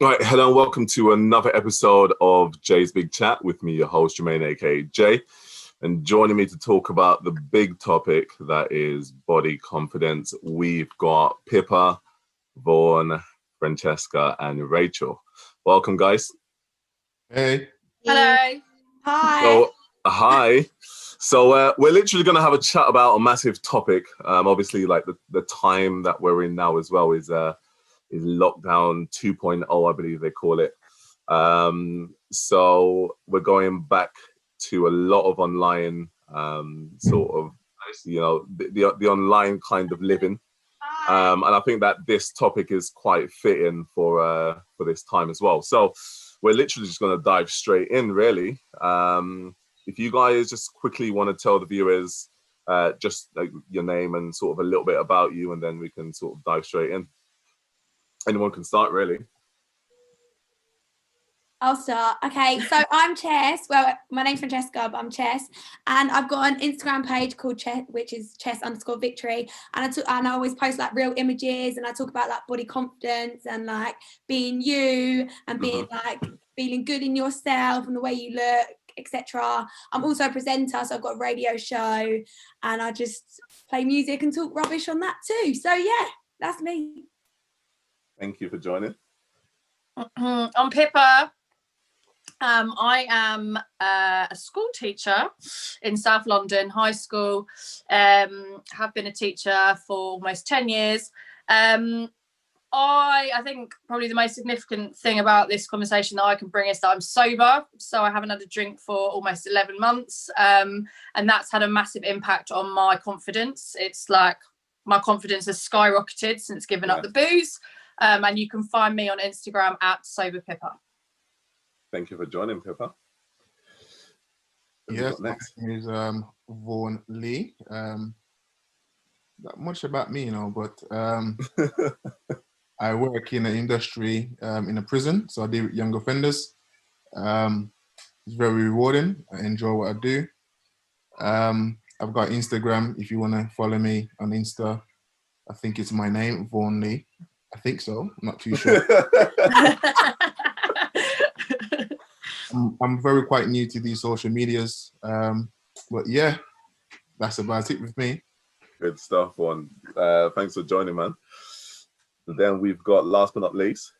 Right, hello and welcome to another episode of Jay's Big Chat with me, your host, Jermaine AKA Jay. And joining me to talk about the big topic that is body confidence, we've got Pippa, Vaughn, Francesca, and Rachael. Welcome, guys. Hey. Hello. Hi. So, hi. So we're literally going to have a chat about a massive topic. Obviously, like the time that we're in now as well is lockdown 2.0, I believe they call it. So we're going back to a lot of online sort of, the online kind of living. And I think that this topic is quite fitting for this time as well. So we're literally just going to dive straight in, really. If you guys just quickly want to tell the viewers just like your name and sort of a little bit about you, and then we can sort of dive straight in. Anyone can start, really. I'll start. Okay, so I'm Chess. Well, my name's Francesca, but I'm Chess, and I've got an Instagram page called Chess, which is Chess_Victory, and I always post like real images, and I talk about like body confidence and like being you and being like feeling good in yourself and the way you look, etc. I'm also a presenter, so I've got a radio show, and I just play music and talk rubbish on that too. So yeah, that's me. Thank you for joining. I'm Pippa. I am a school teacher in South London, high school. Have been a teacher for almost 10 years. I think probably the most significant thing about this conversation that I can bring is that I'm sober. So I haven't had a drink for almost 11 months. And that's had a massive impact on my confidence. It's like my confidence has skyrocketed since giving up the booze. And you can find me on Instagram at SoberPippa. Thank you for joining, Pippa. Yes, my name is Vaughn Lee. Not much about me, but I work in the industry in a prison, so I deal with young offenders. It's very rewarding. I enjoy what I do. I've got Instagram if you want to follow me on Insta. I think it's my name, Vaughn Lee. I think so. I'm not too sure. I'm very quite new to these social medias, but yeah, that's about it with me. Good stuff, Vaughn. Thanks for joining, man. And then we've got, last but not least,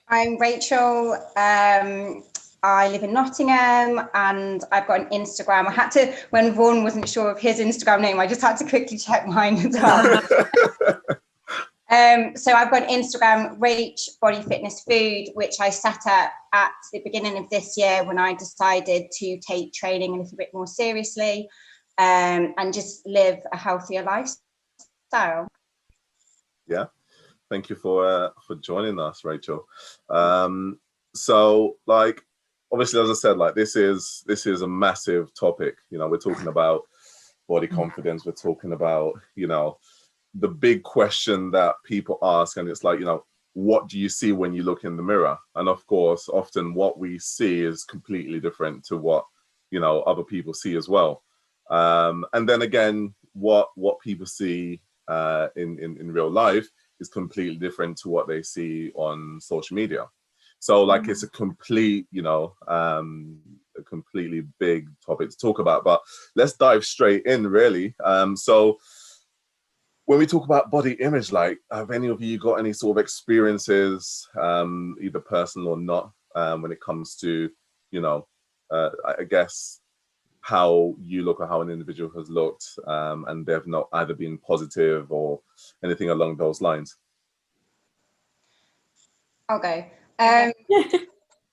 I'm Rachael. I live in Nottingham, and I've got an Instagram. I had to, when Vaughn wasn't sure of his Instagram name, I just had to quickly check mine as well. So I've got Instagram, Rach Body Fitness Food, which I set up at the beginning of this year when I decided to take training a little bit more seriously, and just live a healthier lifestyle. Yeah, thank you for joining us, Rachael. So, like, obviously, as I said, like this is a massive topic. We're talking about body confidence. We're talking about the big question that people ask, and it's like, what do you see when you look in the mirror? And of course, often what we see is completely different to what, other people see as well. And then again, what people see in real life is completely different to what they see on social media. So like, it's a complete, a completely big topic to talk about, but let's dive straight in, really. So when we talk about body image, like, have any of you got any sort of experiences, either personal or not, when it comes to, I guess, how you look or how an individual has looked, and they've not either been positive or anything along those lines? I'll go.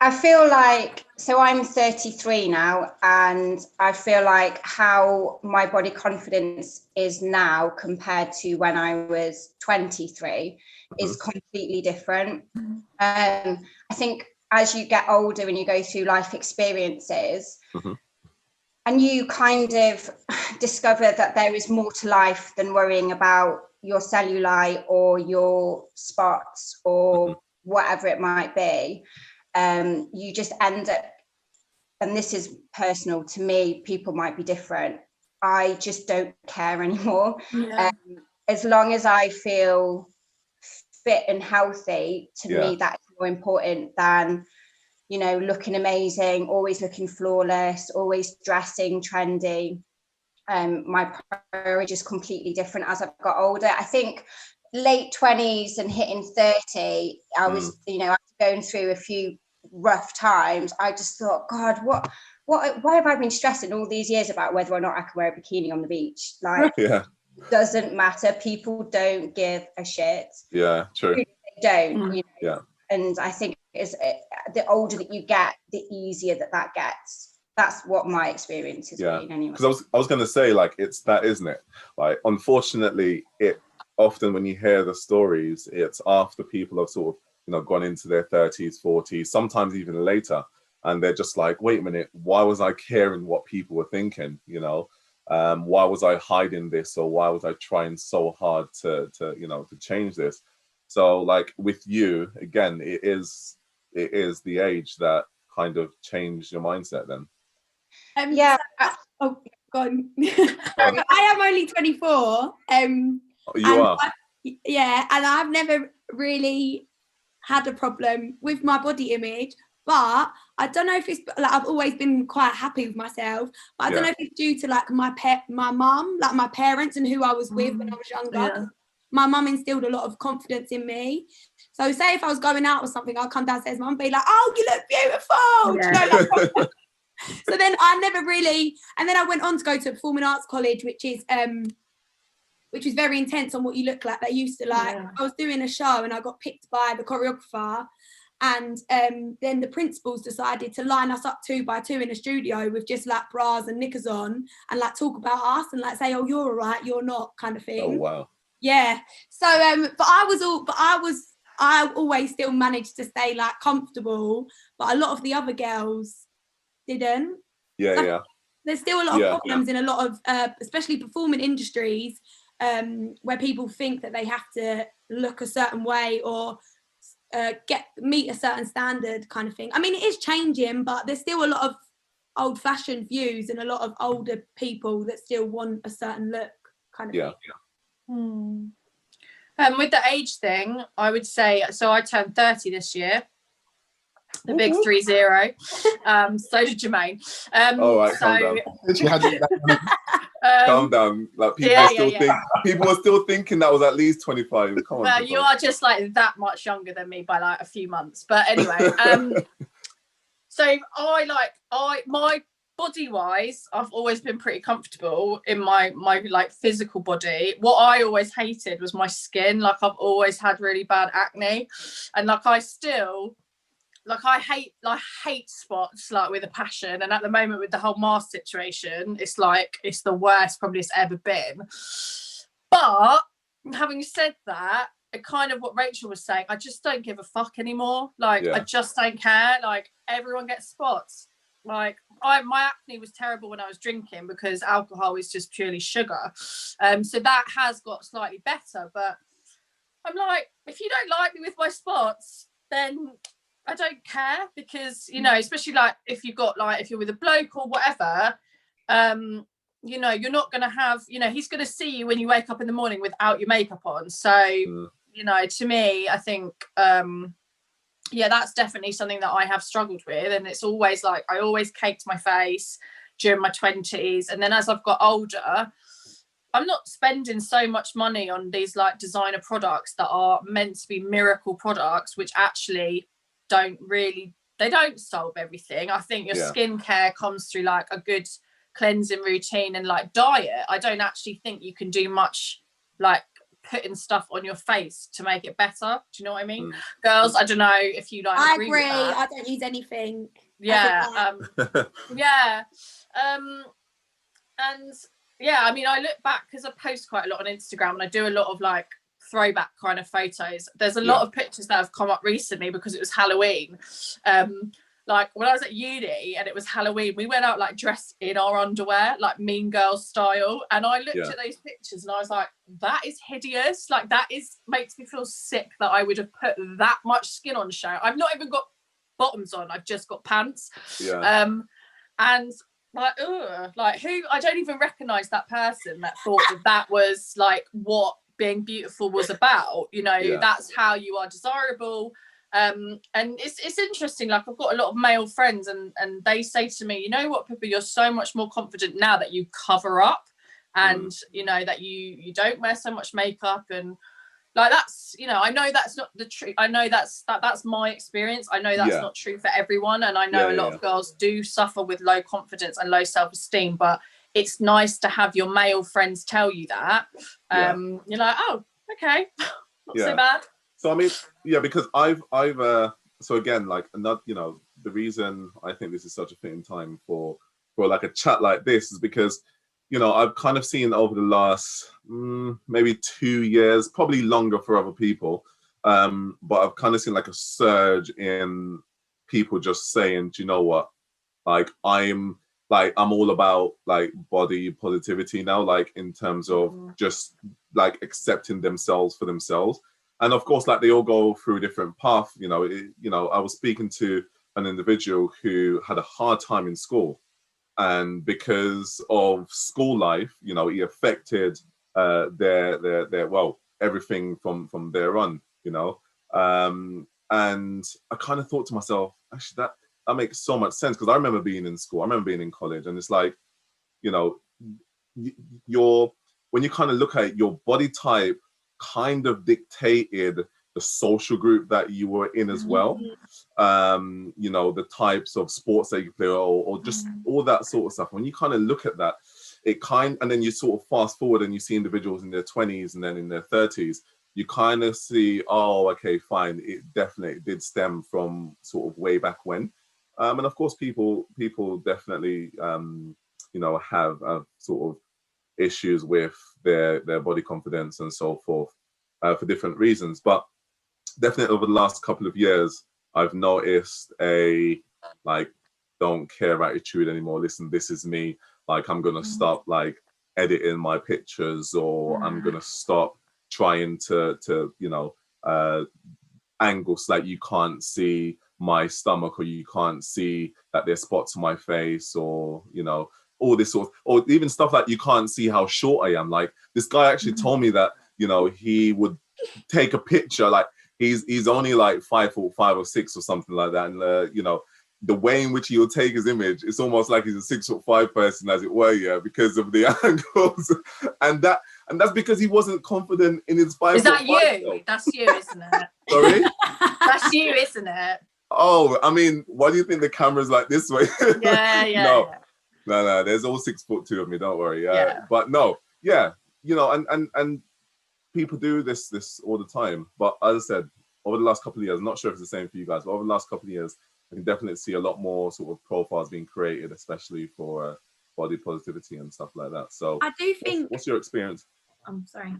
I feel like, so I'm 33 now, and I feel like how my body confidence is now compared to when I was 23 is completely different. I think as you get older and you go through life experiences, and you kind of discover that there is more to life than worrying about your cellulite or your spots or whatever it might be. You just end up, and this is personal to me, people might be different. I just don't care anymore. As long as I feel fit and healthy, to me, that is more important than, you know, looking amazing, always looking flawless, always dressing trendy. My priority is completely different as I've got older. I think late 20s and hitting 30, I was, you know, after going through a few rough times, I just thought, God, why have I been stressing all these years about whether or not I can wear a bikini on the beach? Like, doesn't matter. People don't give a shit. Yeah, true. They don't, you know. Yeah. And I think the older that you get, the easier that gets. That's what my experience has been anyway. Because I was going to say, like, it's that, isn't it? Like, unfortunately, it often, when you hear the stories, it's after people have sort of, you know, gone into their 30s, 40s, sometimes even later, and they're just like, wait a minute, why was I caring what people were thinking? You know, why was I hiding this, or why was I trying so hard to you know, to change this? So, like, with you, again, it is the age that kind of changed your mindset then. Oh, God. I am only 24. You are? Yeah, and I've never really had a problem with my body image, but I don't know if it's like, I've always been quite happy with myself, but I don't know if it's due to like my mum, like my parents and who I was with when I was younger. My mum instilled a lot of confidence in me. So say if I was going out or something, I'll come downstairs, mum be like, oh, you look beautiful. Yeah. You know, like, so then I never really, and then I went on to go to a performing arts college, which is very intense on what you look like. They used to like, I was doing a show and I got picked by the choreographer, and then the principals decided to line us up 2 by 2 in a studio with just like bras and knickers on, and like talk about us and like say, oh, you're all right, you're not, kind of thing. Oh, wow. Yeah. So I always still managed to stay like comfortable, but a lot of the other girls didn't. There's still a lot of problems in a lot of especially performing industries, where people think that they have to look a certain way or meet a certain standard, kind of thing. I mean, it is changing, but there's still a lot of old-fashioned views and a lot of older people that still want a certain look, kind of thing. With the age thing, I would say, so I turned 30 this year. The big 30. So did Jermaine. All right, calm down. Calm down. Like, people were still thinking that was at least 25. Come on. Well, you are just like that much younger than me by like a few months. But anyway, so my body wise, I've always been pretty comfortable in my like physical body. What I always hated was my skin. Like, I've always had really bad acne, and like I hate spots like with a passion. And at the moment with the whole mask situation, it's like it's the worst probably it's ever been. But having said that, kind of what Rachael was saying, I just don't give a fuck anymore. Like, I just don't care. Like, everyone gets spots. Like, my acne was terrible when I was drinking because alcohol is just purely sugar. So that has got slightly better. But I'm like, if you don't like me with my spots, then I don't care, because, you know, especially like if you're with a bloke or whatever, you know, you're not going to have, you know, he's going to see you when you wake up in the morning without your makeup on. So, you know, to me, I think, that's definitely something that I have struggled with. And it's always like, I always caked my face during my 20s. And then as I've got older, I'm not spending so much money on these like designer products that are meant to be miracle products, which actually they don't solve everything. I think your skincare comes through like a good cleansing routine and like diet. I don't actually think you can do much like putting stuff on your face to make it better. Do you know what I mean? Girls, I don't know if you like I agree agree. with that. I don't use anything. And I mean, I look back because I post quite a lot on Instagram and I do a lot of like throwback kind of photos. There's a lot of pictures that have come up recently because it was Halloween. Like when I was at uni and it was Halloween, we went out like dressed in our underwear, like Mean Girls style. And I looked at those pictures and I was like, that is hideous. Like makes me feel sick that I would have put that much skin on show. I've not even got bottoms on. I've just got pants. And like, who? I don't even recognize that person that thought that was like what being beautiful was about. You know, Yeah. that's how you are desirable. And it's interesting, like I've got a lot of male friends and they say to me, you know what, Pippa, you're so much more confident now that you cover up and you know that you don't wear so much makeup, and like that's, you know, I know that's not the truth. I know that's my experience. I know that's not true for everyone, and I know a lot of girls do suffer with low confidence and low self-esteem, but it's nice to have your male friends tell you that. You're like, oh, okay, not so bad. So I mean, yeah, because I've so again, like another, you know, the reason I think this is such a fitting time for like a chat like this is because, you know, I've kind of seen over the last maybe 2 years, probably longer for other people, but I've kind of seen like a surge in people just saying, do you know what, like I'm all about like body positivity now, like in terms of just like accepting themselves for themselves. And of course, like they all go through a different path. You know, I was speaking to an individual who had a hard time in school, and because of school life, you know, it affected their well, everything from there on. You know, and I kind of thought to myself, actually, that makes so much sense, because I remember being in school, I remember being in college, and it's like, you know, when you kind of look at it, your body type kind of dictated the social group that you were in as well. You know, the types of sports that you play, or just all that sort of stuff. When you kind of look at that, and then you sort of fast forward and you see individuals in their 20s and then in their 30s, you kind of see, oh, okay, fine, it definitely did stem from sort of way back when. And of course, people definitely, you know, have sort of issues with their body confidence and so forth, for different reasons. But definitely over the last couple of years, I've noticed a like don't care attitude anymore. Listen, this is me. Like I'm gonna stop like editing my pictures, or I'm gonna stop trying to you know, angles like you can't see my stomach, or you can't see that there's spots on my face, or you know, all this sort of, or even stuff like you can't see how short I am. Like this guy actually told me that, you know, he would take a picture, like he's only like 5'5" or 6 or something like that, and you know, the way in which he'll take his image, it's almost like he's a 6'5" person, as it were, yeah, because of the angles, and that's because he wasn't confident in his 5'5". Is that you? That's you, isn't it? Sorry? That's you, isn't it? Oh, I mean, why do you think the camera's like this way? Yeah. No, there's all 6'2" of me, don't worry. But no, yeah, you know, and people do this all the time. But as I said, over the last couple of years, I'm not sure if it's the same for you guys, but over the last couple of years, I can definitely see a lot more sort of profiles being created, especially for body positivity and stuff like that. So I do think. What's your experience? I'm sorry.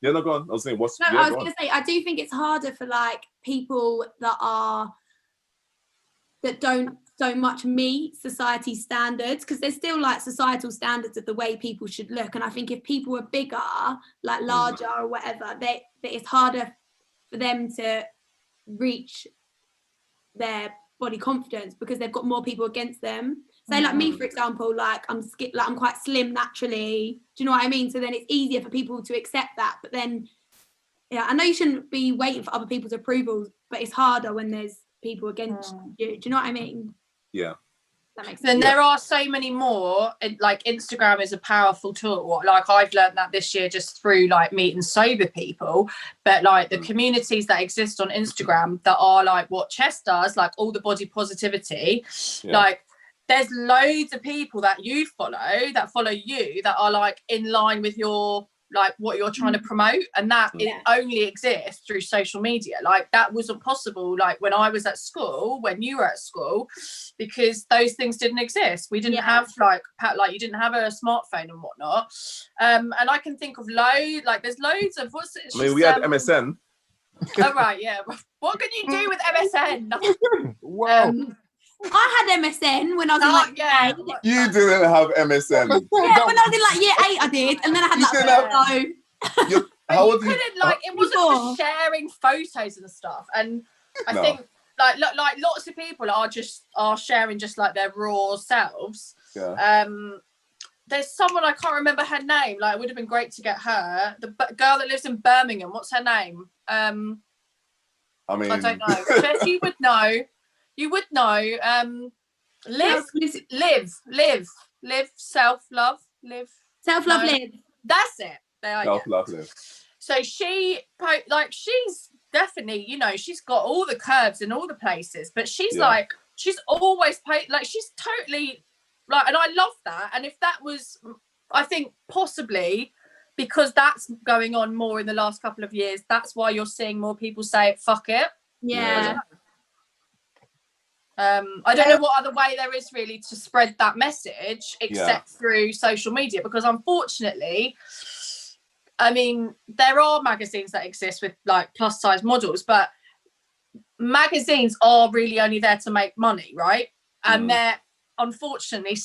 Yeah, no, go on. I was saying, I was going to say, I do think it's harder for like people that don't so much meet society standards, because there's still like societal standards of the way people should look. And I think if people were bigger, like larger or whatever, that it's harder for them to reach their body confidence, because they've got more people against them. Say like me, for example, like I'm quite slim naturally. Do you know what I mean? So then it's easier for people to accept that. But then, yeah, I know you shouldn't be waiting for other people's approvals, but it's harder when there's people against you. Do you know what I mean? Yeah. That makes sense. Then there are so many more. Like Instagram is a powerful tool. Like I've learned that this year just through like meeting sober people. But like the communities that exist on Instagram that are like what Chess does, like all the body positivity, like there's loads of people that you follow that are like in line with your like what you're trying to promote, and that it only exists through social media. Like that wasn't possible like when I was at school, when you were at school, because those things didn't exist. We didn't have like you didn't have a smartphone and whatnot. And I can think of there's loads of we had MSN. Oh right, yeah. What can you do with MSN? Wow. I had MSN when I was in like year 8. You didn't have MSN. Yeah, when I was in like year 8 I did, and then I had how old it wasn't for sharing photos and stuff. And I think like lots of people are sharing just like their raw selves. there's someone, I can't remember her name. Like, it would have been great to get her. The girl that lives in Birmingham. What's her name? I mean, I don't know. Jess, you would know. You would know. Live, self-love, live. Self-love, live. That's it. There, self-love, live. So she's definitely, you know, she's got all the curves in all the places, but she's like, she's always like, she's totally like, and I love that. And if that was, I think possibly because that's going on more in the last couple of years, that's why you're seeing more people say, fuck it. Yeah. I don't know what other way there is really to spread that message except through social media, because unfortunately, I mean, there are magazines that exist with like plus size models, but magazines are really only there to make money, right? And they're unfortunately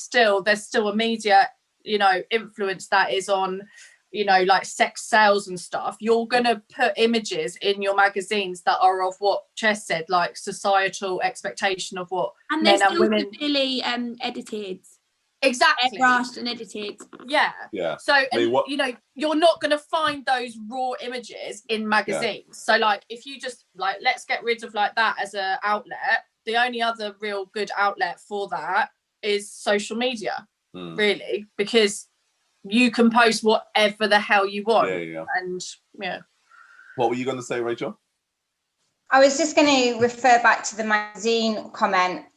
there's still a media, you know, influence that is on, you know, like sex sales and stuff. You're going to put images in your magazines that are of what Chess said, like societal expectation of what and men they're and still women severely edited. Exactly. Airbrushed and edited. Yeah. So, you know, you're not going to find those raw images in magazines. So, like, if you just, like, let's get rid of, like, that as an outlet, the only other real good outlet for that is social media, really, because you can post whatever the hell you want. And, What were you going to say, Rachel? I was just going to refer back to the magazine comment.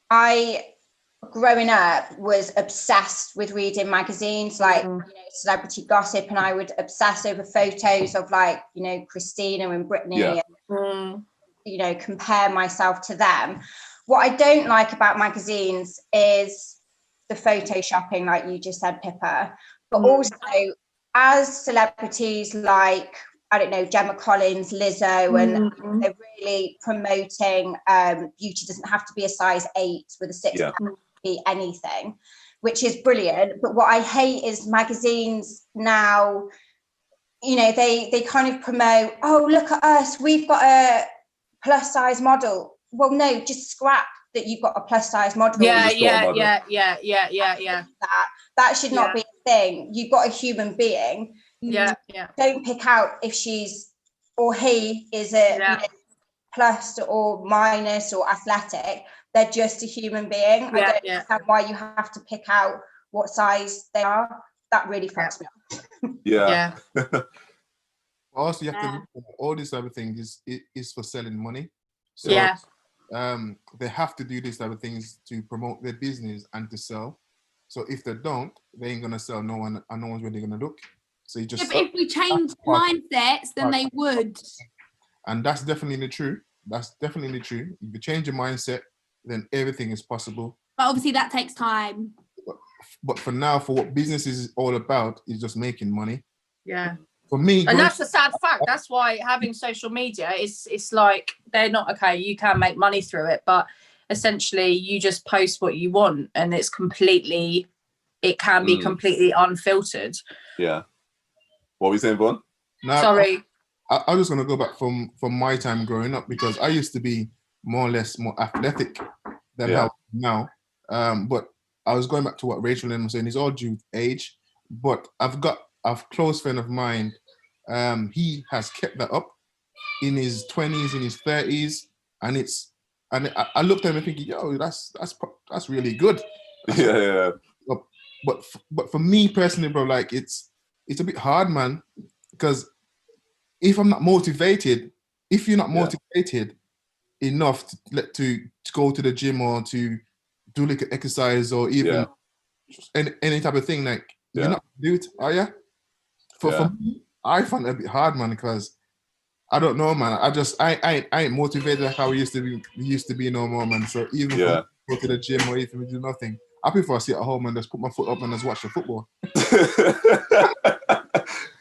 Growing up was obsessed with reading magazines like you know, celebrity gossip, and I would obsess over photos of like, you know, Christina and Brittany and you know, compare myself to them. What I don't like about magazines is the photoshopping, like you just said, Pippa, but also as celebrities like, I don't know, Gemma Collins, Lizzo, and they're really promoting beauty doesn't have to be a size 8 with a 6 pack, be anything, which is brilliant. But what I hate is magazines now, you know, they kind of promote, oh, look at us, we've got a plus size model. Well, no, just scrap that you've got a plus size model. Yeah. That should not be a thing. You've got a human being. Don't pick out if she's or he is a you know, plus or minus or athletic. They're just a human being. I don't understand why you have to pick out what size they are. That really fucks me up. Also, you have to look at all these other things is for selling money. So they have to do these type of things to promote their business and to sell. So if they don't, they ain't gonna sell. No one's really gonna look. So you just but if we change mindsets, then they would. And that's definitely true. That's definitely true. If you change your mindset, then everything is possible. But obviously that takes time. But for now, for what business is all about, is just making money. For me, and that's a sad fact. That's why having social media it's like they're not okay. You can make money through it, but essentially you just post what you want, and it can be completely unfiltered. What were you saying, Vaughn? No, sorry. I was going to go back from my time growing up, because I used to be more or less more athletic than how now. But I was going back to what Rachael was saying. It's all due to age. But I've got a close friend of mine. He has kept that up in his 20s, in his 30s, and I looked at him and thinking, yo, that's really good. But for me personally, bro, like it's a bit hard, man, because if I'm not motivated, if you're not motivated enough to go to the gym or to do like exercise or even any type of thing, like you're not gonna do it, are you? For me, I find it a bit hard, man, because I don't know, man. I ain't motivated like how we used to be no more, man. So even if I go to the gym or even do nothing, I prefer to sit at home and just put my foot up and just watch the football.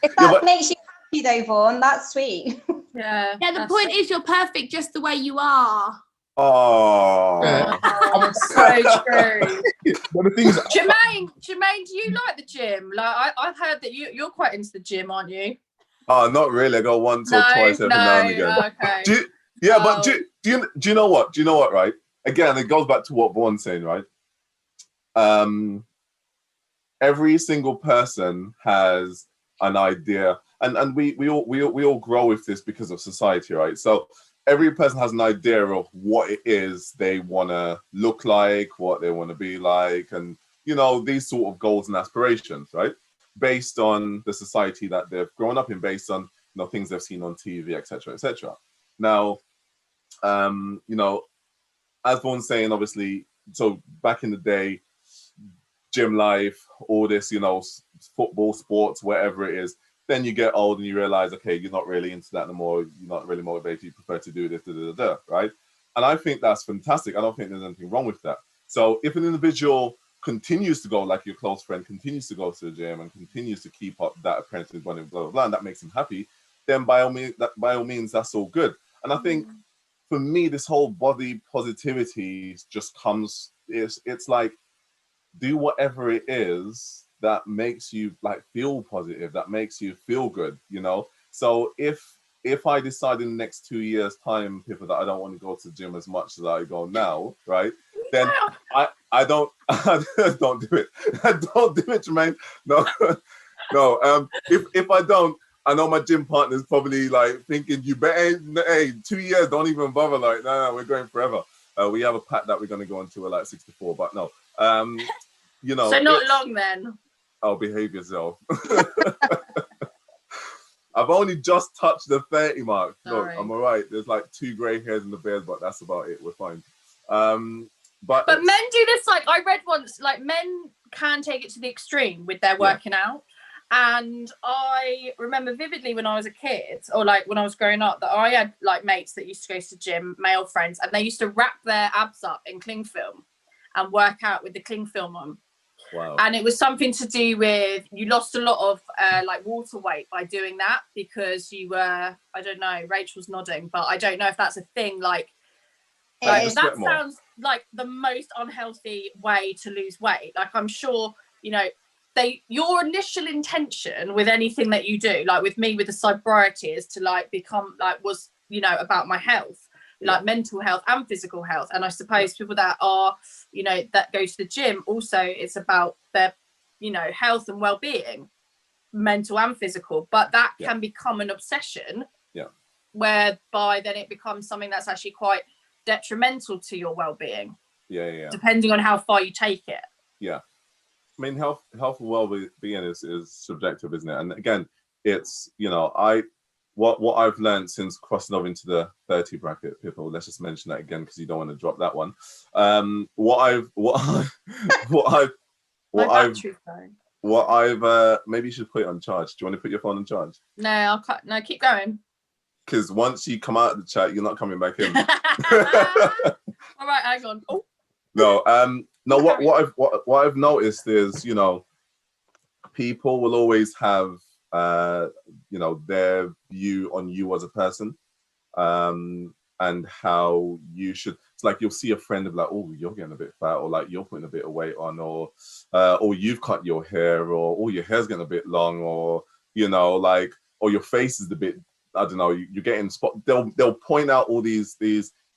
If that makes you happy though, Vaughn, that's sweet. The point is you're perfect just the way you are. So true. But the thing is, Jermaine, do you like the gym? Like I've heard that you're quite into the gym, aren't you? Oh, not really. I go once or twice every now and again. Okay. But do you know what? Do you know what, right? Again, it goes back to what Vaughn's saying, right? every single person has an idea, and we all grow with this because of society, right? So every person has an idea of what it is they want to look like, what they want to be like, and these sort of goals and aspirations, right? Based on the society that they've grown up in, based on things they've seen on TV, etc., etc. Now, as Vaughn's saying, obviously, so back in the day, gym life, all this, football, sports, whatever it is. Then you get old and you realize, okay, you're not really into that anymore. You're not really motivated. You prefer to do this, right? And I think that's fantastic. I don't think there's anything wrong with that. So if an individual continues to go, like your close friend continues to go to the gym and continues to keep up that apprentice running, blah, blah, blah, and that makes him happy, then by all means, that's all good. And I think for me, this whole body positivity just comes, it's like, do whatever it is that makes you like feel positive, that makes you feel good, So if I decide in the next 2 years' time, Pippa, that I don't want to go to the gym as much as I go now, right? Then I don't don't do it. Don't do it, Jermaine. No, no. If I don't, I know my gym partner's probably like thinking, you better, hey, 2 years, don't even bother. Like, no, we're going forever. We have a pact that we're going to go into at like 64, but no. So not long then. Oh, behave yourself. I've only just touched the 30 mark. Look, I'm all right. There's like 2 grey hairs in the beard, but that's about it. We're fine. But men do this, like I read once, like men can take it to the extreme with their working out. And I remember vividly when I was a kid, or like when I was growing up, that I had like mates that used to go to the gym, male friends, and they used to wrap their abs up in cling film and work out with the cling film on. Wow. And it was something to do with, you lost a lot of like water weight by doing that, because you were, I don't know, Rachel's nodding, but I don't know if that's a thing. Like that sounds like the most unhealthy way to lose weight. Like I'm sure, your initial intention with anything that you do, like with me with the sobriety, is to like become like was, about my health. Like mental health and physical health. And I suppose people that are, that go to the gym, also it's about their, health and well-being, mental and physical. But that can become an obsession, whereby then it becomes something that's actually quite detrimental to your well-being. Depending on how far you take it. I mean, health and well-being is subjective, isn't it? And again, it's, what I've learned since crossing over into the 30 bracket, people, let's just mention that again because you don't want to drop that one. Maybe you should put it on charge. Do you want to put your phone on charge? No, I'll cut. No, keep going. Because once you come out of the chat, you're not coming back in. All right, hang on. Oh. No, what I've noticed is, people will always have their view on you as a person, and how you should. It's like you'll see a friend of like, oh, you're getting a bit fat, or like you're putting a bit of weight on, or you've cut your hair, or oh, your hair's getting a bit long, or like, or your face is a bit, I don't know, you're getting spot. They'll point out all these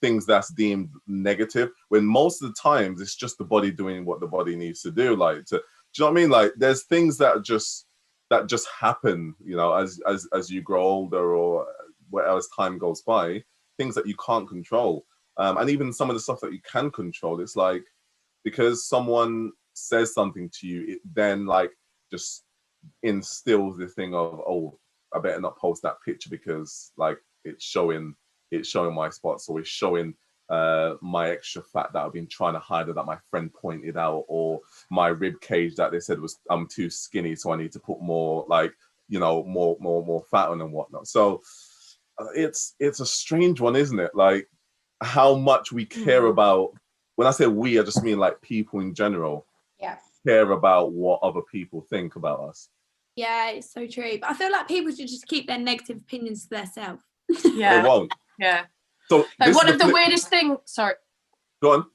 things that's deemed negative, when most of the times it's just the body doing what the body needs to do. Like, do you know what I mean? Like, there's things that just happen, as you grow older, or as time goes by, things that you can't control. And even some of the stuff that you can control, it's like, because someone says something to you, it then like just instills the thing of, oh, I better not post that picture because like it's showing my spots, or it's showing my extra fat that I've been trying to hide, or that my friend pointed out, or my rib cage that they said was I'm too skinny, so I need to put more, like, more fat on and whatnot. So it's a strange one, isn't it? Like how much we care about. When I say we, I just mean like people in general. Care about what other people think about us. Yeah, it's so true. But I feel like people should just keep their negative opinions to themselves. Yeah. They won't. Yeah. So like one of the weirdest things. Sorry. Go on.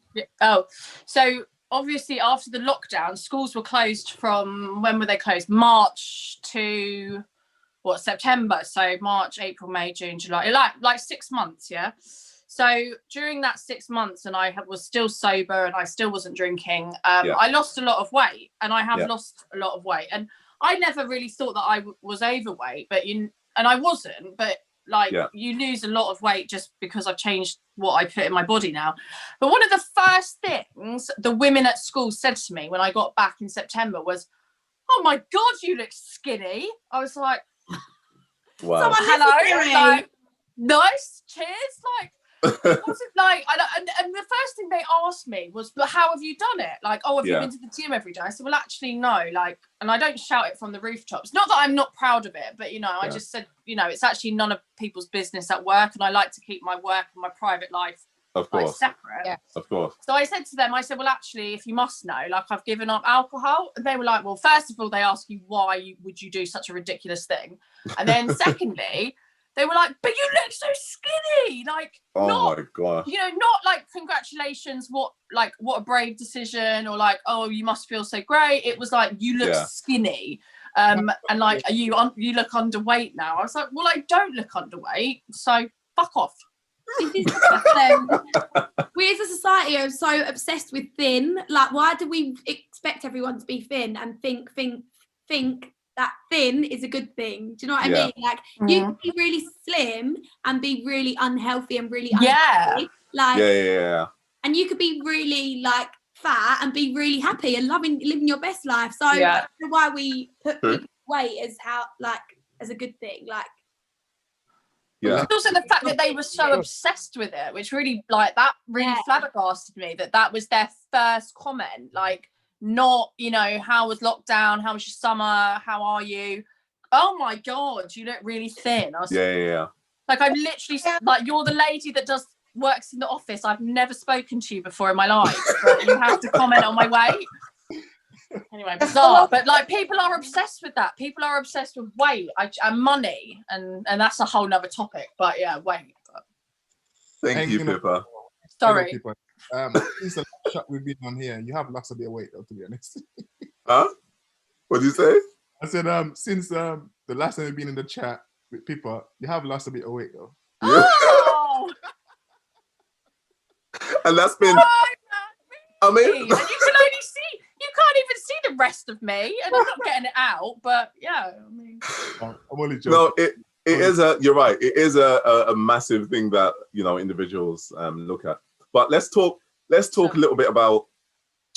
Oh, so obviously after the lockdown, schools were closed from, when were they closed? March to September. So March, April, May, June, July. Like 6 months. Yeah. So during that 6 months, and I was still sober and I still wasn't drinking, I lost a lot of weight, and I have lost a lot of weight. And I never really thought that I was overweight, and I wasn't, but like you lose a lot of weight just because I've changed what I put in my body now. But one of the first things the women at school said to me when I got back in September was, "Oh my God, you look skinny." I was like, wow. Hello, like, nice, cheers. Like, it wasn't like, and the first thing they asked me was, "But how have you done it?" Like, "Oh, have you been to the gym every day?" I said, "Well, actually, no." Like, and I don't shout it from the rooftops. Not that I'm not proud of it, but I just said, it's actually none of people's business at work, and I like to keep my work and my private life separate. Yeah. Of course. So I said to them, I said, "Well, actually, if you must know, like, I've given up alcohol." And they were like, "Well, first of all, they ask you why would you do such a ridiculous thing, and then secondly." They were like, "But you look so skinny." Like, oh my gosh. Not like, "Congratulations, what a brave decision," or like, "Oh, you must feel so great." It was like, "You look skinny." And like, you look underweight now. I was like, "Well, I don't look underweight, so fuck off." We as a society are so obsessed with thin. Like, why do we expect everyone to be thin and think that thin is a good thing? Do you know what I mean? Like, you can be really slim and be really unhealthy and really unhealthy. Like, and you could be really like fat and be really happy and living your best life. So I don't know why we put people's weight as a good thing. Like, It's also the fact that they were so obsessed with it, which really flabbergasted me, that was their first comment. Like, not, "How was lockdown? How was your summer? How are you? Oh my God, you look really thin." I was like, I'm literally like, "You're the lady that works in the office. I've never spoken to you before in my life, but you have to comment on my weight." Anyway, bizarre. But like, people are obsessed with that. People are obsessed with weight and money, and that's a whole nother topic. But weight. Thank you, Pippa. Sorry. Since the last shot we've been on here, you have lost a bit of weight, though, to be honest. Huh? What did you say? I said, since the last time we've been in the chat with Pippa, you have lost a bit of weight, though. Oh! And that's been. I mean, and you can't even see the rest of me, and I'm not getting it out. But I mean, I'm only joking. No, it is you're right. It is a massive thing that individuals look at. But let's talk a little bit about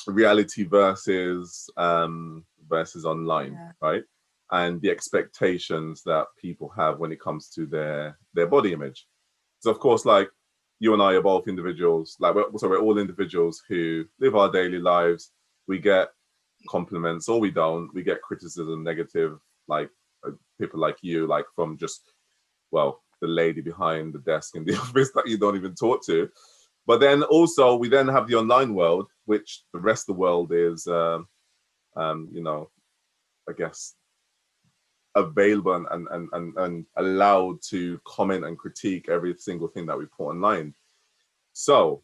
reality versus online, right? And the expectations that people have when it comes to their body image. So of course, like, you and I are both individuals. Like, we're all individuals who live our daily lives. We get compliments, or we don't. We get criticism, negative, like people like you, like from just, the lady behind the desk in the office that you don't even talk to. But then also we then have the online world, which the rest of the world is, I guess, available and allowed to comment and critique every single thing that we put online. So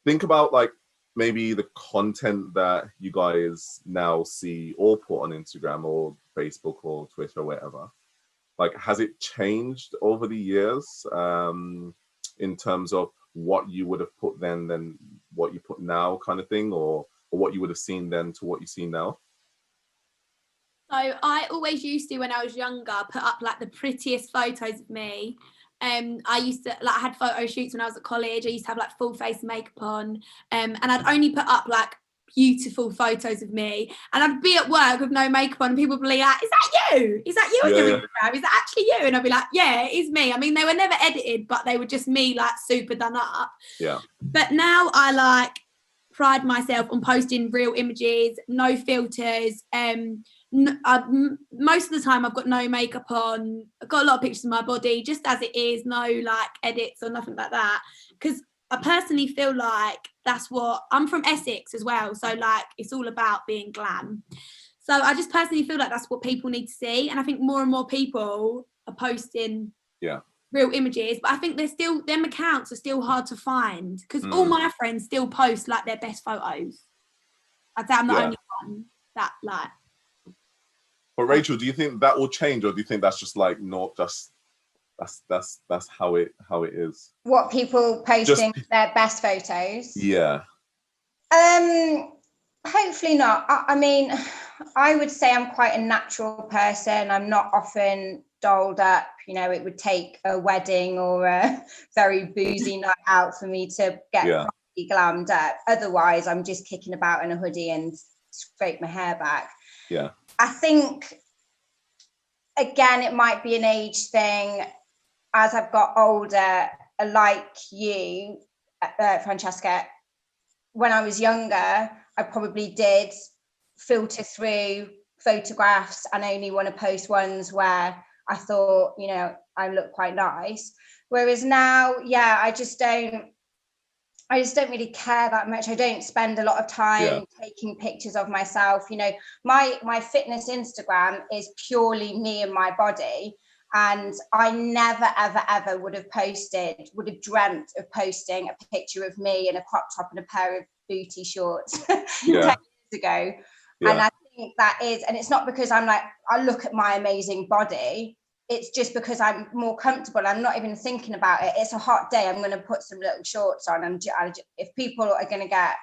think about, like, maybe the content that you guys now see or put on Instagram or Facebook or Twitter or whatever. Like, has it changed over the years in terms of what you would have put then what you put now, kind of thing, or what you would have seen then to what you see now? So I always used to, when I was younger, put up like the prettiest photos of me. I used to, like, I had photo shoots when I was at college. I used to have like full face makeup on, and I'd only put up like beautiful photos of me, and I'd be at work with no makeup on, and people would be like, "Is that you? Is that you on your Instagram? Is that actually you?" And I'd be like, "Yeah, it is me." I mean, they were never edited, but they were just me, like, super done up. Yeah. But now I like pride myself on posting real images, no filters. Most of the time I've got no makeup on. I've got a lot of pictures of my body just as it is, no like edits or nothing like that, because I personally feel like that's what, I'm from Essex as well, so like it's all about being glam. So I just personally feel like that's what people need to see, and I think more and more people are posting real images, but I think them accounts are still hard to find, because all my friends still post like their best photos. I'd say I'm the only one that like. But Rachael, do you think that will change, or do you think that's just like not just that's how it is. What, people posting their best photos? Yeah. Hopefully not. I mean, I would say I'm quite a natural person. I'm not often dolled up. You know, it would take a wedding or a very boozy night out for me to get properly glammed up. Otherwise, I'm just kicking about in a hoodie and scrape my hair back. Yeah. I think, again, it might be an age thing. As I've got older, like you, Francesca, when I was younger, I probably did filter through photographs and only want to post ones where I thought, you know, I look quite nice. Whereas now, I just don't really care that much. I don't spend a lot of time taking pictures of myself. You know, my fitness Instagram is purely me and my body. And I never, ever, ever would have dreamt of posting a picture of me in a crop top and a pair of booty shorts 10 years ago. Yeah. And I think that is, and it's not because I'm like, I look at my amazing body. It's just because I'm more comfortable. I'm not even thinking about it. It's a hot day. I'm going to put some little shorts on. And if people are going to get,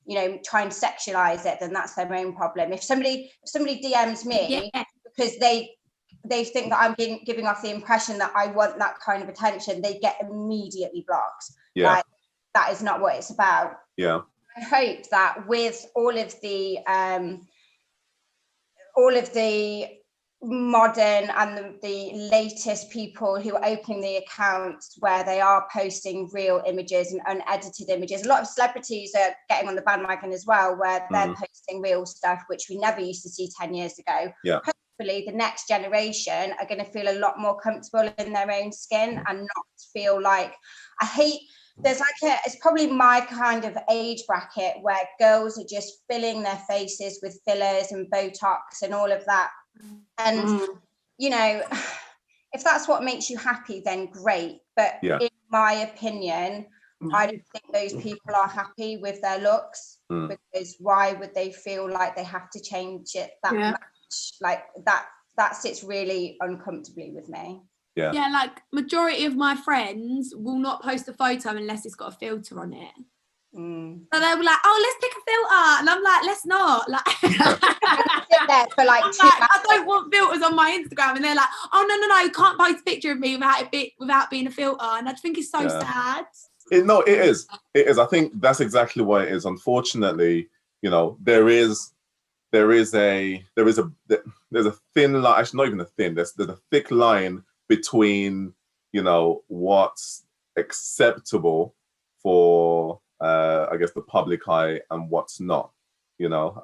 you know, try and sexualize it, then that's their own problem. If somebody DMs me because they think that I'm giving off the impression that I want that kind of attention, they get immediately blocked. Yeah. Like, that is not what it's about. Yeah. I hope that with all of the modern and the latest people who are opening the accounts where they are posting real images and unedited images, a lot of celebrities are getting on the bandwagon as well, where they're posting real stuff, which we never used to see 10 years ago. Yeah. Hopefully the next generation are going to feel a lot more comfortable in their own skin and not feel like, it's probably my kind of age bracket where girls are just filling their faces with fillers and Botox and all of that. And, you know, if that's what makes you happy, then great. But in my opinion, I don't think those people are happy with their looks, because why would they feel like they have to change it that much? Like that sits really uncomfortably with me. Yeah. Yeah, like majority of my friends will not post a photo unless it's got a filter on it. So they'll be like, "Oh, let's pick a filter," and I'm like, "Let's not." Like, sit there for like, I don't want filters on my Instagram, and they're like, "Oh no, you can't post a picture of me without being a filter," and I just think it's so sad. It is. I think that's exactly what it is. Unfortunately, you know, there's a thin line. Actually, not even a thin. There's a thick line between, you know, what's acceptable for I guess the public eye and what's not, you know.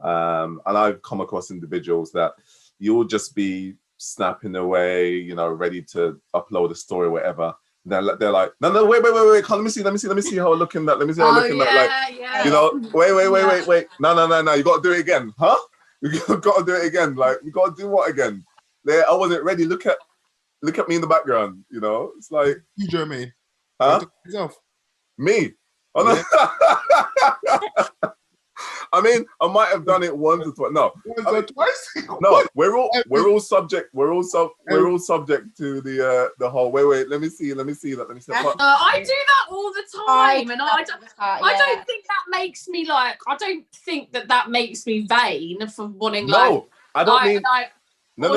And I've come across individuals that you'll just be snapping away, you know, ready to upload a story or whatever. They're like, no, wait, let me see how I'm looking that. Let me see how I'm looking that. You know, wait. No, you got to do it again, huh? You got to do it again. Like, you got to do what again? I wasn't ready. Look at me in the background. You know, it's like you, Jermaine. Huh? Yourself. Me. Oh, no. I mean, I might have done it once or twice. No, twice. No, we're all subject. We're all subject to the whole. Wait. Let me see that. I do that all the time, and I don't think that makes me like. I don't think that makes me vain for wanting like. No, I don't mean. No.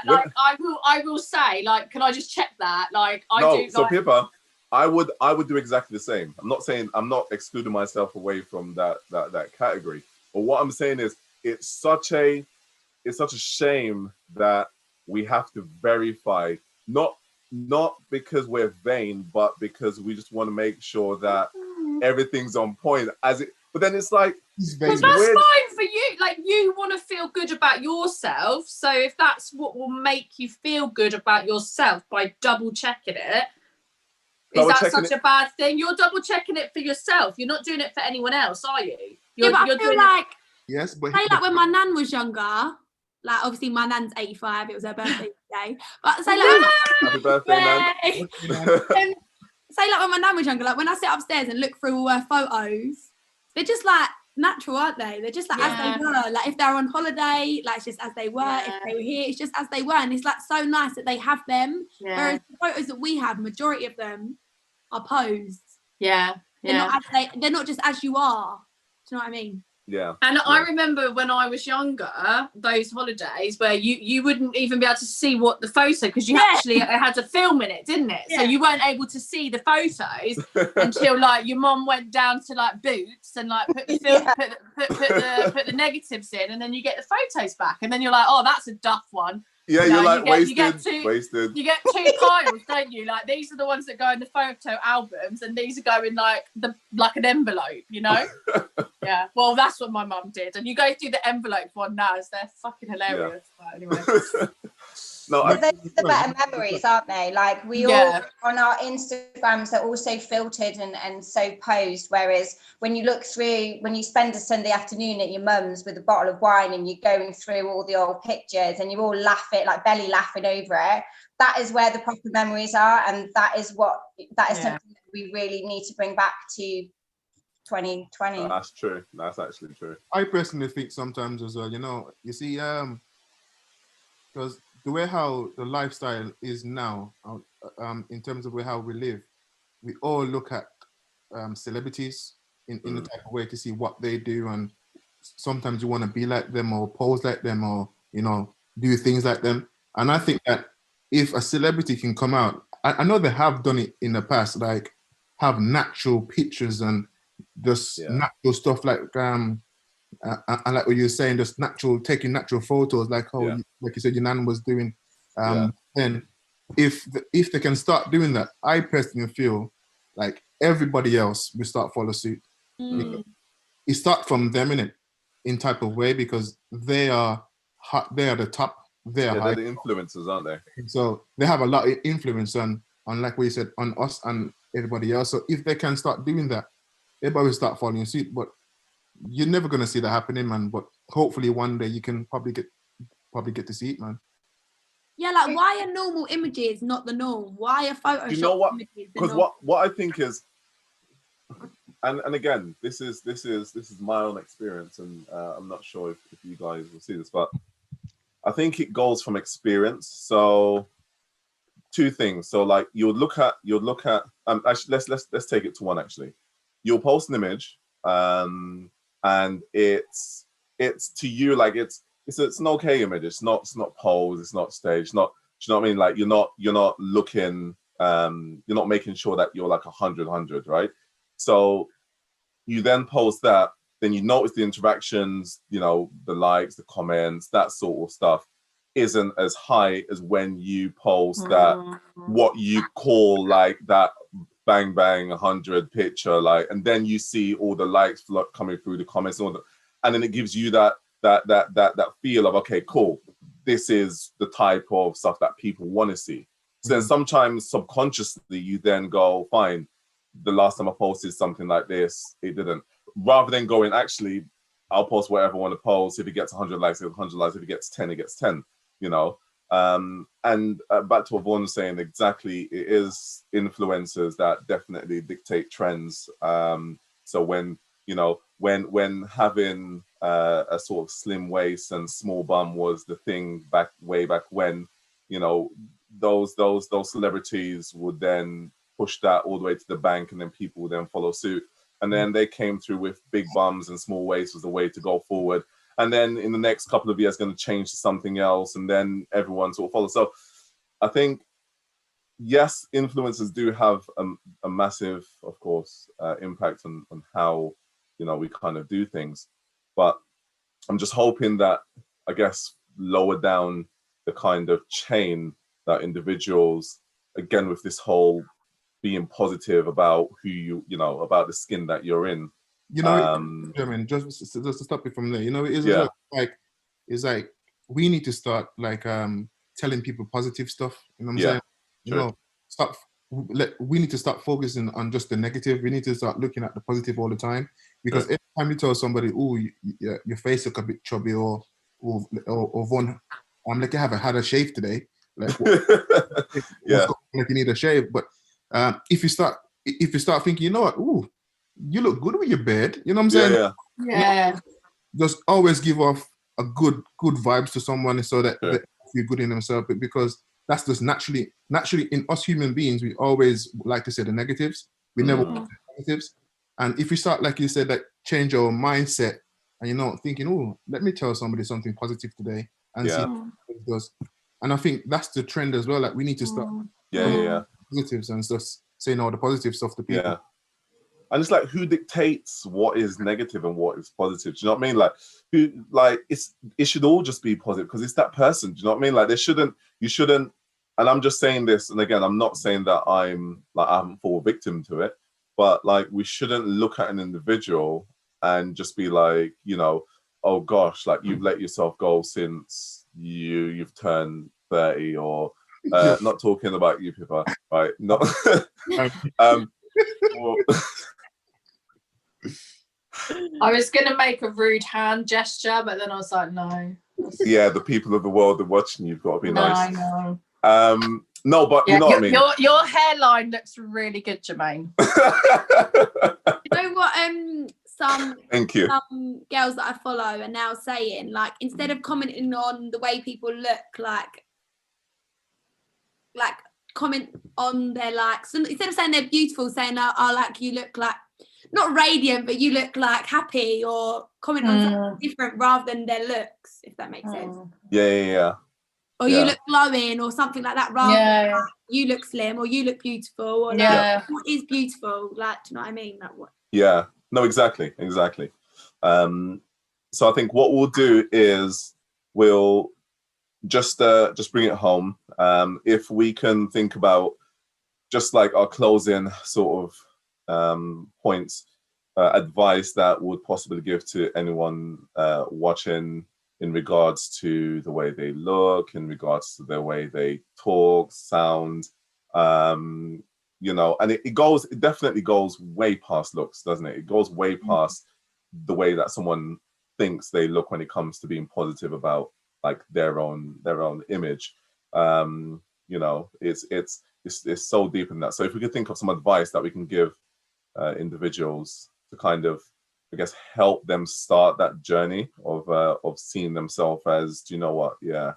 Like, I will say, like, can I just check that? Like, do. So like, Pippa, I would do exactly the same. I'm not excluding myself away from that category. But what I'm saying is, it's such a shame that we have to verify, not because we're vain, but because we just want to make sure that everything's on point. But then it's like, but that's fine for you. Like, you want to feel good about yourself. So if that's what will make you feel good about yourself by double checking it, is that such a bad thing? You're double checking it for yourself. You're not doing it for anyone else, are you? But I feel like, yes, but say like when my nan was younger, like obviously my nan's 85, it was her birthday today. But say like happy birthday, Nan. Say like when my nan was younger, like when I sit upstairs and look through all her photos, they're just like natural, aren't they? They're just like as they were. Like if they're on holiday, like it's just as they were. If they were here, it's just as they were. And it's like so nice that they have them. Whereas the photos that we have, majority of them are posed. They're not just as you are. Do you know what I mean? Yeah. And I remember when I was younger, those holidays where you wouldn't even be able to see what the photo, because you actually had to film in it, didn't it? So you weren't able to see the photos until like your mom went down to like Boots and like put the negatives in, and then you get the photos back, and then you're like, oh, that's a duff one. Yeah, you're like wasted. You get two piles, don't you? Like these are the ones that go in the photo albums, and these are going like an envelope, you know? Yeah. Well, that's what my mum did, and you go through the envelope one now. They're fucking hilarious. But anyway. No, those are the better memories, aren't they? Like we all on our Instagrams are also filtered and so posed. Whereas when you look through, when you spend a Sunday afternoon at your mum's with a bottle of wine and you're going through all the old pictures and you're all laughing, like belly laughing over it, that is where the proper memories are, and that is something that we really need to bring back to 2020. That's true. That's actually true. I personally think sometimes as well, you see, because the way how the lifestyle is now, in terms of how we live, we all look at celebrities in the type of way to see what they do, and sometimes you want to be like them or pose like them or do things like them. And I think that if a celebrity can come out, I know they have done it in the past, like have natural pictures and just natural stuff like and like what you were saying, just taking natural photos, like like you said, your nan was doing. Then if they can start doing that, I personally feel like everybody else will start follow suit. It start from them in type of way, because they are the top. They're the influencers, aren't they? So they have a lot of influence on like what you said, on us and everybody else. So if they can start doing that, everybody will start following suit. But you're never gonna see that happening, man. But hopefully one day you can probably get to see it, man. Yeah, like why are normal images not the norm? Why are Photoshop you know what? images? Because what I think is, and again, this is my own experience, and I'm not sure if you guys will see this, but I think it goes from experience. So two things. So like you'll look at actually let's take it to one actually. You'll post an image, and it's to you like it's an okay image. It's not posed, it's not staged, not, do you know what I mean? Like you're not looking, you're not making sure that you're like 100, right? So you then post that, then you notice the interactions, the likes, the comments, that sort of stuff isn't as high as when you post that what you call like that bang 100 picture, like, and then you see all the likes coming through the comments, and then it gives you that feel of, okay, cool, this is the type of stuff that people want to see. So then sometimes subconsciously you then go, fine, the last time I posted something like this, it didn't. Rather than going, actually, I'll post whatever I want to post. If it gets 100 likes, it gets 100 likes. If it gets 10, it gets 10, And back to what Vaughn was saying, exactly, it is influencers that definitely dictate trends. So when having a sort of slim waist and small bum was the thing way back when, those celebrities would then push that all the way to the bank, and then people would then follow suit. And then they came through with big bums and small waists was the way to go forward. And then in the next couple of years, going to change to something else, and then everyone sort of follows. So I think, yes, influencers do have a massive, of course, impact on how, we kind of do things. But I'm just hoping that, I guess, lower down the kind of chain that individuals, again, with this whole being positive about who about the skin that you're in. Jermaine, just to stop it from there, it is it's like we need to start like telling people positive stuff. You know what I'm saying? We need to start focusing on just the negative. We need to start looking at the positive all the time, because every time you tell somebody, "Oh, your face look a bit chubby," or Vaughn, like you haven't had a shave today, like like you need a shave. But if you start thinking, you know what, ooh, you look good with your beard, you know what I'm saying? Yeah. Just always give off a good vibes to someone so that they feel good in themselves, because that's just naturally in us human beings, we always like to say the negatives. We never want the negatives. And if we start, like you said, like change our mindset and you're not thinking, oh, let me tell somebody something positive today and see how it does. And I think that's the trend as well. Like we need to start positives and just saying all the positive stuff to people. Yeah. And it's like, who dictates what is negative and what is positive? Do you know what I mean? Like, it should all just be positive because it's that person. Do you know what I mean? Like, you shouldn't. And I'm just saying this, and again, I'm not saying that I'm full victim to it, but like, we shouldn't look at an individual and just be like, you know, oh gosh, like you've let yourself go since you've turned 30, or not talking about you, Pippa, right? Not. Well, I was gonna make a rude hand gesture, but then I was like, no. Yeah, the people of the world are watching. You've got to be nice. No. No, but you know what I mean. Your hairline looks really good, Jermaine. You know what? Thank you. Some girls that I follow are now saying, like, instead of commenting on the way people look, like comment on their likes. So instead of saying they're beautiful, saying, oh, like you look like not radiant, but you look like happy, or comment on something different rather than their looks, if that makes sense. Yeah. Or you look glowing, or something like that, rather than like, you look slim, or you look beautiful, or like, what is beautiful? Like, do you know what I mean? Like what? Yeah. No, exactly. So I think what we'll do is we'll just bring it home. If we can think about just like our closing sort of points, advice that would possibly give to anyone watching in regards to the way they look, in regards to the way they talk, sound, you know, and it definitely goes way past looks, doesn't it? It goes way past the way that someone thinks they look when it comes to being positive about like their own image. You know, it's so deep in that. So if we could think of some advice that we can give individuals to kind of, I guess, help them start that journey of seeing themselves as, do you know what? Yeah,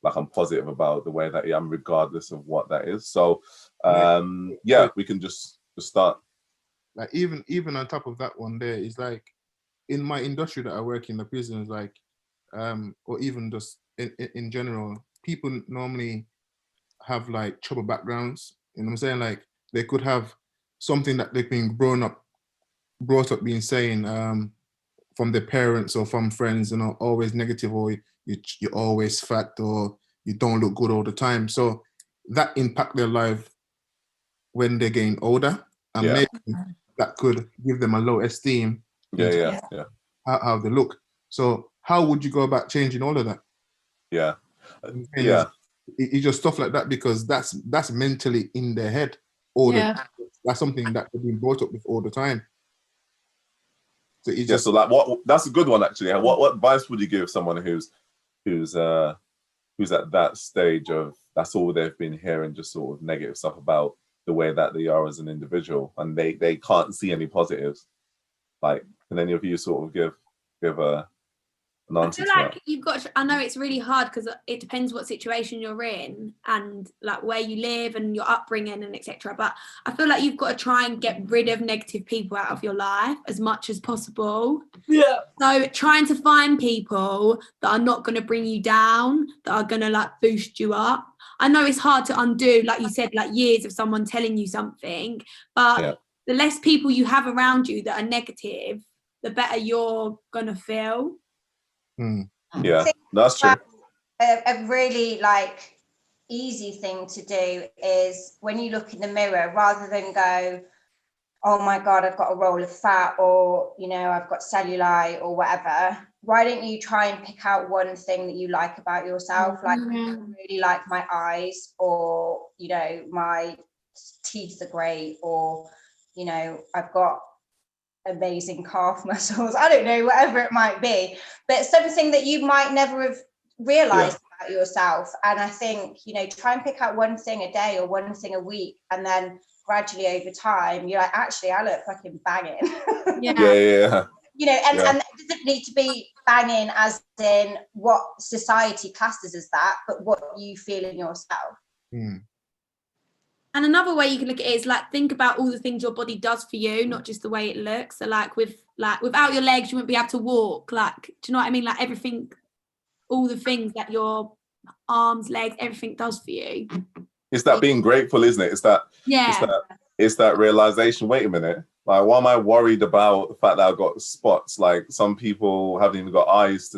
like I'm positive about the way that I am, regardless of what that is. So we can just start. Like even on top of that one, there is like in my industry that I work in, the prisons, like or even just in general, people normally have like trouble backgrounds. You know what I'm saying? Like they could have something that they've been brought up being saying from their parents or from friends, you know, always negative, or you're always fat, or you don't look good all the time. So that impact their life when they're getting older, and maybe that could give them a low esteem. Yeah. How they look. So how would you go about changing all of that? Yeah. It's just stuff like that, because that's mentally in their head. That's something that they've been brought up with all the time. So it's just so like that's a good one actually. What advice would you give someone who's at that stage of that's all they've been hearing, just sort of negative stuff about the way that they are as an individual, and they can't see any positives? Like, can any of you sort of give an answer to that? You've got I know it's really hard because it depends what situation you're in and like where you live and your upbringing and etc. But I feel like you've got to try and get rid of negative people out of your life as much as possible. Yeah. So trying to find people that are not going to bring you down, that are going to like boost you up. I know it's hard to undo, like you said, like years of someone telling you something, but the less people you have around you that are negative, the better you're going to feel. Yeah, that's true. A really like easy thing to do is when you look in the mirror, rather than go, oh my God, I've got a roll of fat, or, you know, I've got cellulite or whatever. Why don't you try and pick out one thing that you like about yourself? Like, I really like my eyes, or, you know, my teeth are great, or, you know, I've got amazing calf muscles. I don't know, whatever it might be, but something that you might never have realized about yourself. And I think, you know, try and pick out one thing a day or one thing a week, and then gradually over time you're like, actually I look fucking banging. and it doesn't need to be banging as in what society classes as that, but what you feel in yourself. Mm. And another way you can look at it is like, think about all the things your body does for you, not just the way it looks. So without your legs, you wouldn't be able to walk. Do you know what I mean? Like everything, all the things that your arms, legs, everything does for you. It's that being grateful, isn't it? It's that realization. Wait a minute. Like, why am I worried about the fact that I've got spots? Like, some people haven't even got eyes,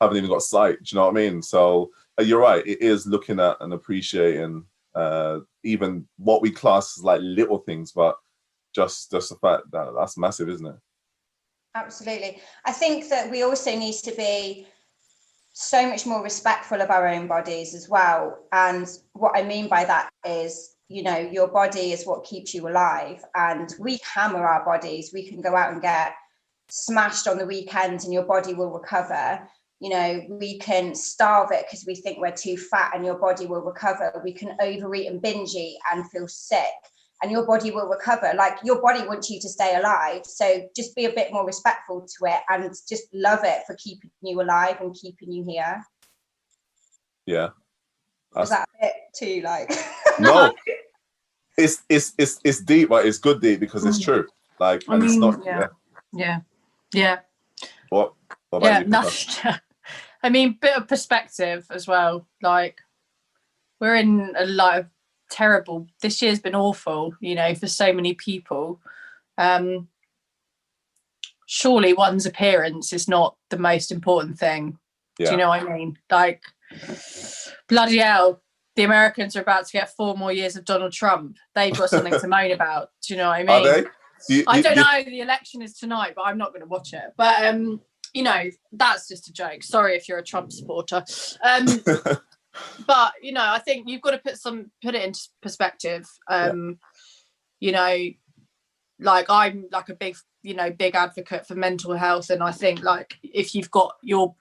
haven't even got sight. Do you know what I mean? So you're right. It is looking at and appreciating even what we class as like little things, but just the fact that that's massive, isn't it? Absolutely. I think that we also need to be so much more respectful of our own bodies as well. And what I mean by that is, your body is what keeps you alive, and we hammer our bodies. We can go out and get smashed on the weekend and your body will recover. We can starve it because we think we're too fat and your body will recover. We can overeat and binge eat and feel sick and your body will recover. Like, your body wants you to stay alive. So just be a bit more respectful to it and just love it for keeping you alive and keeping you here. Yeah. Is that a bit too like? No, it's deep, but it's good deep because it's true. Like, and it's not. Yeah. What about you? I mean, bit of perspective as well. Like, we're in a lot of terrible. This year's been awful, for so many people. Surely one's appearance is not the most important thing. Yeah. Do you know what I mean? Like, bloody hell, the Americans are about to get 4 more years of Donald Trump. They've got something to moan about. Do you know what I mean? Are they? I don't know. The election is tonight, but I'm not going to watch it. But that's just a joke. Sorry if you're a Trump supporter. But I think you've got to put it into perspective. Like, I'm like a big advocate for mental health, and I think, like, if you've got your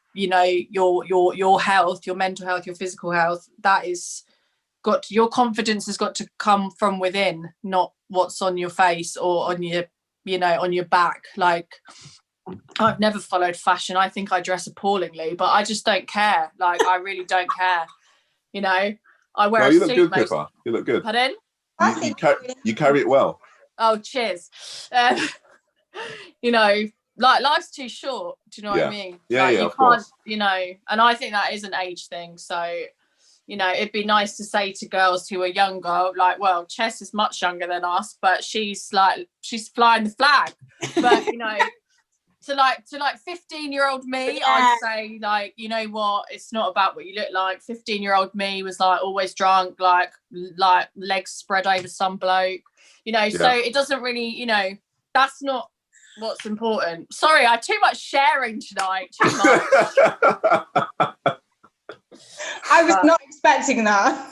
health, your mental health, your physical health, your confidence has got to come from within, not what's on your face or on your on your back. Like, I've never followed fashion. I think I dress appallingly, but I just don't care. Like, I really don't care. I wear a suit. You look good, Pippa. You look good. Pardon? You carry it well. Oh, cheers. Like, life's too short. Do you know what I mean? Yeah, like, yeah, you of can't, course. And I think that is an age thing. So, it'd be nice to say to girls who are younger, like, well, Chess is much younger than us, but she's flying the flag. But, to 15-year-old me, I'd say, like, you know what, it's not about what you look like. 15-year-old me was like always drunk, like legs spread over some bloke, so it doesn't really, that's not what's important. Sorry, I had too much sharing tonight. Too much. I was not expecting that.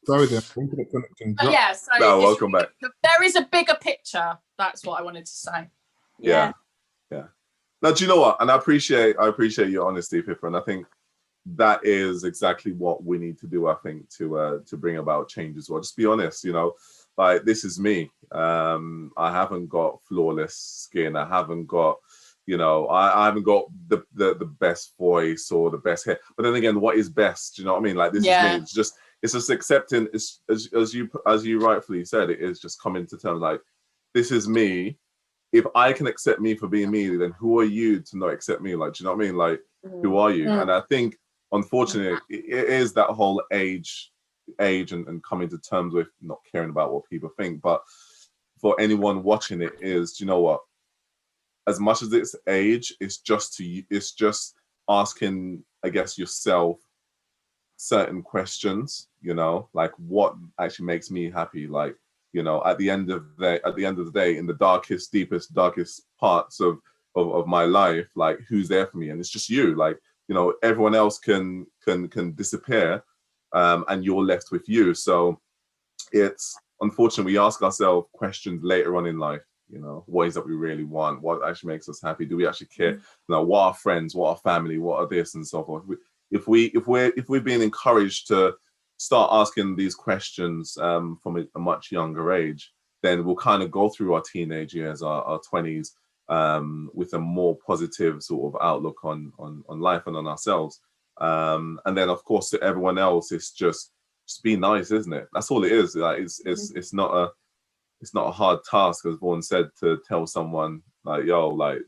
Sorry, the internet connection dropped. Yeah, so welcome back. There is a bigger picture. That's what I wanted to say. Yeah. Now, do you know what? And I appreciate your honesty, Pippa, and I think that is exactly what we need to do. I think to bring about change as well. Just be honest. Like, this is me. I haven't got flawless skin. I haven't got, I haven't got the best voice or the best hair. But then again, what is best? Do you know what I mean? Like, this is me. It's just accepting. It's as you rightfully said. It is just coming to terms like, this is me. If I can accept me for being me, then who are you to not accept me? Like, do you know what I mean? Like, who are you? And I think, unfortunately, it is that whole age and coming to terms with not caring about what people think. But for anyone watching it, is, do you know what? As much as it's age, it's just asking, I guess, yourself certain questions. Like, what actually makes me happy? Like, at the end of the day, in the darkest, deepest, darkest parts of my life, like, who's there for me? And it's just you. Like, everyone else can disappear, and you're left with you. So it's unfortunate we ask ourselves questions later on in life. What is that we really want? What actually makes us happy? Do we actually care? What are friends? What are family? What are this and so forth? If we're being encouraged to start asking these questions from a much younger age, then we'll kind of go through our teenage years, our 20s, with a more positive sort of outlook on life and on ourselves. And then, of course, to everyone else, it's just be nice, isn't it? That's all it is. Like, it's not a hard task, as Vaughn said, to tell someone like, yo, like,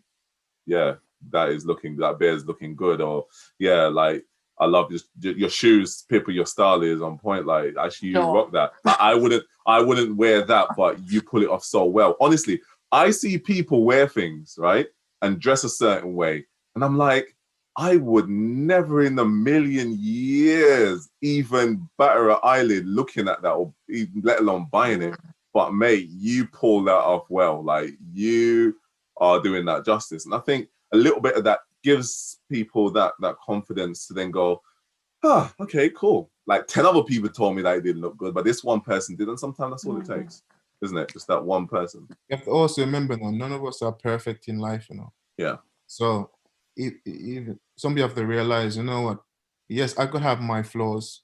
yeah, that bear's looking good, or yeah, like, I love your shoes, Pippa, your style is on point. Like, actually, you rock that. I wouldn't wear that, but you pull it off so well. Honestly, I see people wear things, right, and dress a certain way, and I'm like, I would never in a million years even batter an eyelid looking at that, or even, let alone buying it. But mate, you pull that off well. Like, you are doing that justice, and I think a little bit of that gives people that confidence to then go, oh, okay, cool. Like 10 other people told me that it didn't look good, but this one person did, and sometimes that's all it takes, isn't it? Just that one person. You have to also remember, though, none of us are perfect in life, you know. Yeah. So even somebody have to realize, you know what? Yes, I could have my flaws,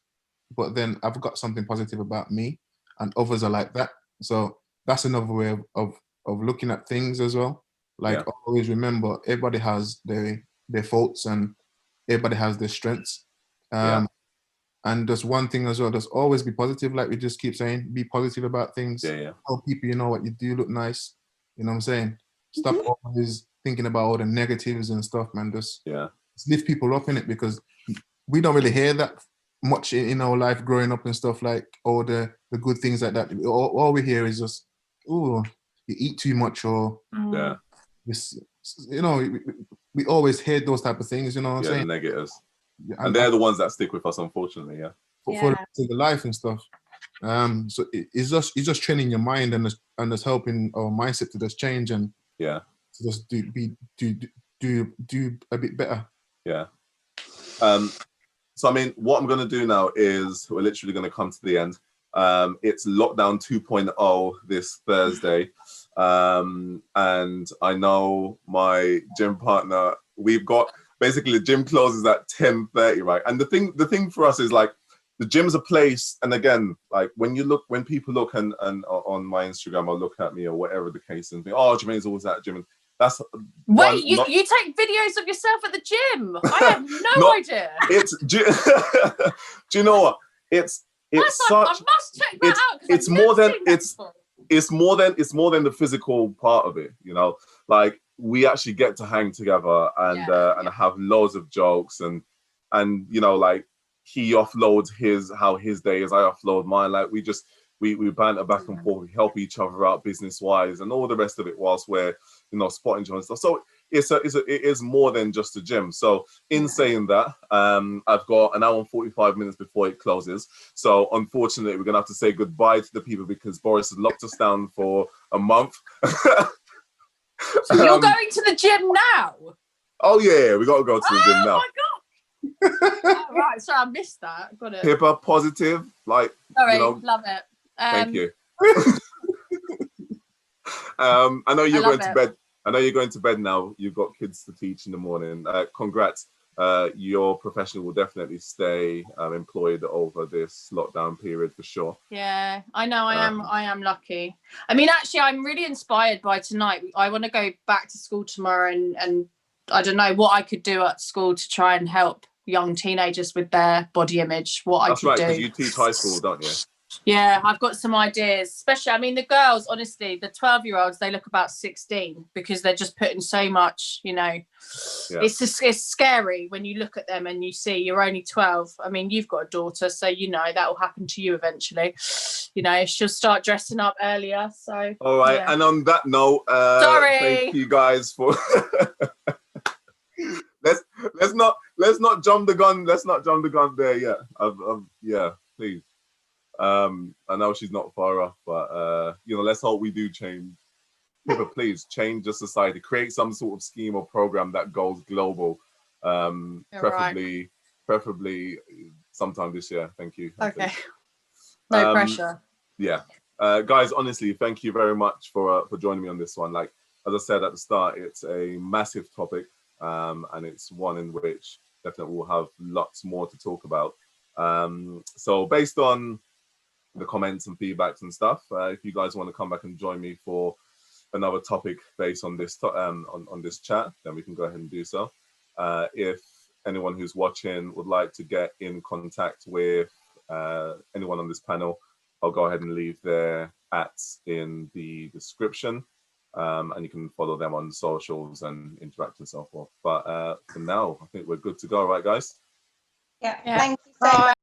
but then I've got something positive about me, and others are like that. So that's another way of looking at things as well. Like, always remember, everybody has their faults and everybody has their strengths. And just one thing as well, just always be positive. Like we just keep saying, be positive about things. Tell people, you know what, you do look nice. You know what I'm saying? Stop always thinking about all the negatives and stuff, man. Just lift people up in it, because we don't really hear that much in our life growing up and stuff, like all the good things like that. All we hear is just, oh, you eat too much, or this, you know, we always hear those type of things, you know what I'm saying? The negatives. And they're the ones that stick with us, unfortunately, for the life and stuff. So it's just training your mind and just helping our mindset to just change and to just do a bit better. So I mean, what I'm going to do now is we're literally going to come to the end. It's lockdown 2.0 this Thursday, and I know my gym partner, we've got basically the gym closes at 10:30, right? And the thing for us is, like, the gym's a place, and again, like when people look and on my Instagram or look at me or whatever the case, and think, oh, Jermaine's always at the gym. That's you take videos of yourself at the gym. I have no idea. Do you know what? It's such. I must check that out. It's more than the physical part of it. You know, like, we actually get to hang together and have loads of jokes and you know, like, he offloads how his day is, I offload mine. Like, we banter back and forth, we help each other out business wise and all the rest of it, whilst we're, you know, spotting and stuff. So it is more than just a gym. So in saying that, I've got an hour and 45 minutes before it closes. So unfortunately, we're gonna have to say goodbye to the people, because Boris has locked us down for a month. So you're going to the gym now? Oh yeah, we got to go to the gym now. Oh my god! Right, so I missed that. Got it. Pippa, positive, like. Sorry, you know, love it. Thank you. I know you're going to bed. I know you're going to bed now. You've got kids to teach in the morning. Congrats. Your profession will definitely stay employed over this lockdown period for sure. Yeah, I know. I am lucky. I mean, actually, I'm really inspired by tonight. I want to go back to school tomorrow, and I don't know what I could do at school to try and help young teenagers with their body image. That's right, because you teach high school, don't you? Yeah, I've got some ideas. Especially, I mean, the girls, honestly, the 12-year-olds, they look about 16 because they're just putting so much, you know. It's scary when you look at them and you see you're only 12. I mean, you've got a daughter, so you know that will happen to you eventually. You know, she'll start dressing up earlier. So all right, and on that note, thank you guys for let's not jump the gun. Let's not jump the gun there yet. Yeah, please. I know she's not far off, but you know, let's hope we do change. Pippa, please change the society. Create some sort of scheme or program that goes global. Preferably sometime this year. Thank you. Okay. No pressure. Yeah, guys. Honestly, thank you very much for joining me on this one. Like, as I said at the start, it's a massive topic, and it's one in which definitely we'll have lots more to talk about. So based on the comments and feedbacks and stuff. If you guys want to come back and join me for another topic based on this on this chat, then we can go ahead and do so. If anyone who's watching would like to get in contact with anyone on this panel, I'll go ahead and leave their @ in the description, and you can follow them on socials and interact and so forth. But for now, I think we're good to go, right, guys? Yeah. Yeah. Thank you so much.